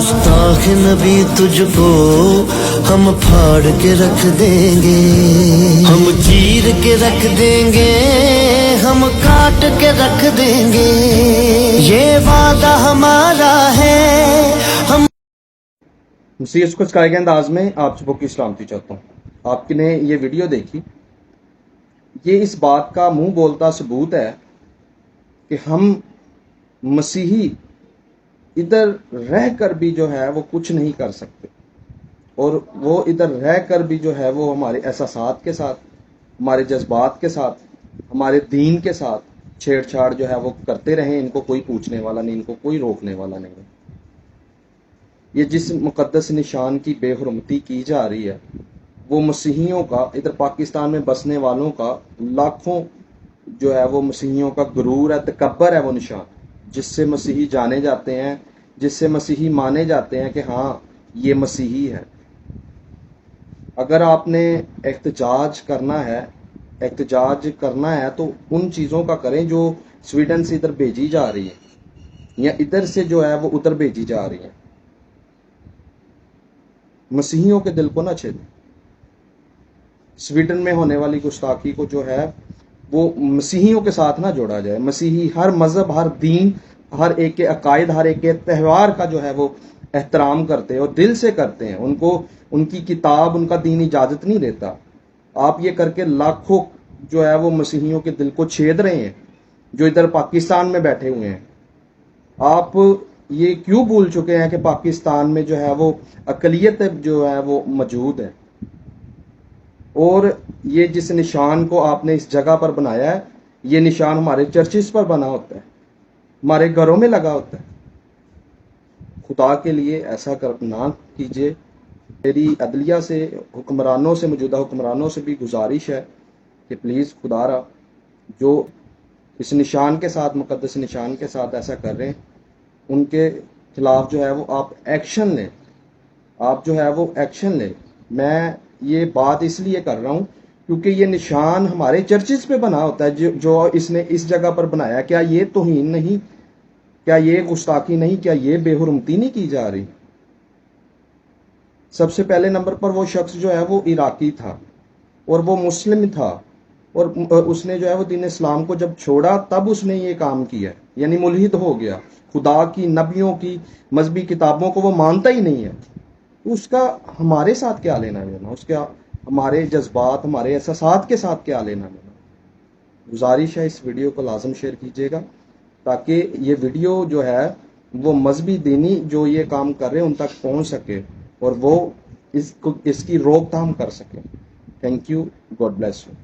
गुस्ताख नबी तुझको हम फाड़ के रख देंगे, हम चीर के रख देंगे, हम काट के रख देंगे, ये वादा हमारा है। हम मसीह को सिखाए गए अंदाज में आप सबको की सलामती चाहता हूँ। आपने ये वीडियो देखी, ये इस बात का मुंह बोलता सबूत है कि हम मसीही इधर रह कर भी जो है वो कुछ नहीं कर सकते, और वो इधर रह कर भी जो है वो हमारे एहसासात के साथ, हमारे जज्बात के साथ, हमारे दीन के साथ छेड़छाड़ जो है वो करते रहे। इनको कोई पूछने वाला नहीं, इनको कोई रोकने वाला नहीं। ये जिस मुकद्दस निशान की बेहुरमती की जा रही है, वो मसीहियों का, इधर पाकिस्तान में बसने वालों का, लाखों जो है वो मसीहियों का गुरूर है, तकब्बर है वो निशान, जिससे मसीही जाने जाते हैं, जिससे मसीही माने जाते हैं कि हाँ ये मसीही है। अगर आपने एहतजाज करना है तो उन चीज़ों का करें जो स्वीडन से इधर भेजी जा रही है, या इधर से जो है वो उधर भेजी जा रही है। मसीहियों के दिल को ना छेदें। स्वीडन में होने वाली गुस्ताखी को जो है वो मसीहियों के साथ ना जोड़ा जाए। मसीही हर मजहब, हर दीन, हर एक के अकायद, हर एक के त्यौहार का जो है वो एहतराम करते हैं और दिल से करते हैं। उनको उनकी किताब, उनका दीन इजाजत नहीं देता। आप ये करके लाखों जो है वो मसीहियों के दिल को छेद रहे हैं जो इधर पाकिस्तान में बैठे हुए हैं। आप ये क्यों भूल चुके हैं कि पाकिस्तान में जो है वो अकलियत जो है वो मौजूद है, और ये जिस निशान को आपने इस जगह पर बनाया है, ये निशान हमारे चर्चिस पर बना होता है, हमारे घरों में लगा होता है। खुदा के लिए ऐसा ना कीजिए। मेरी अदलिया से, हुक्मरानों से, मौजूदा हुक्मरानों से भी गुजारिश है कि प्लीज़ खुदारा, जो इस निशान के साथ, मुकद्दस निशान के साथ ऐसा कर रहे हैं, उनके खिलाफ जो है वो आप एक्शन लें। आप जो है वो एक्शन लें। मैं ये बात इसलिए कर रहा हूँ क्योंकि ये निशान हमारे चर्चिस पे बना होता है, जो इसने इस जगह पर बनाया। क्या ये तौहीन नहीं? क्या ये गुस्ताखी नहीं? क्या ये बेहुरमती नहीं की जा रही? सबसे पहले नंबर पर वो शख्स जो है वो इराकी था और वो मुस्लिम था, और उसने जो है वो दीन इस्लाम को जब छोड़ा तब उसने ये काम किया, यानी मुल्हिद हो गया। खुदा की, नबियों की, मजहबी किताबों को वो मानता ही नहीं है। तो उसका हमारे साथ क्या लेना देना? उसका हमारे जज्बात, हमारे एहसासात के साथ क्या लेना देना? गुजारिश है इस वीडियो को लाजम शेयर कीजिएगा, ताकि ये वीडियो जो है वो मजहबी दीनी जो ये काम कर रहे हैं उन तक पहुंच सके और वो इसकी रोकथाम कर सके। Thank you. God bless you.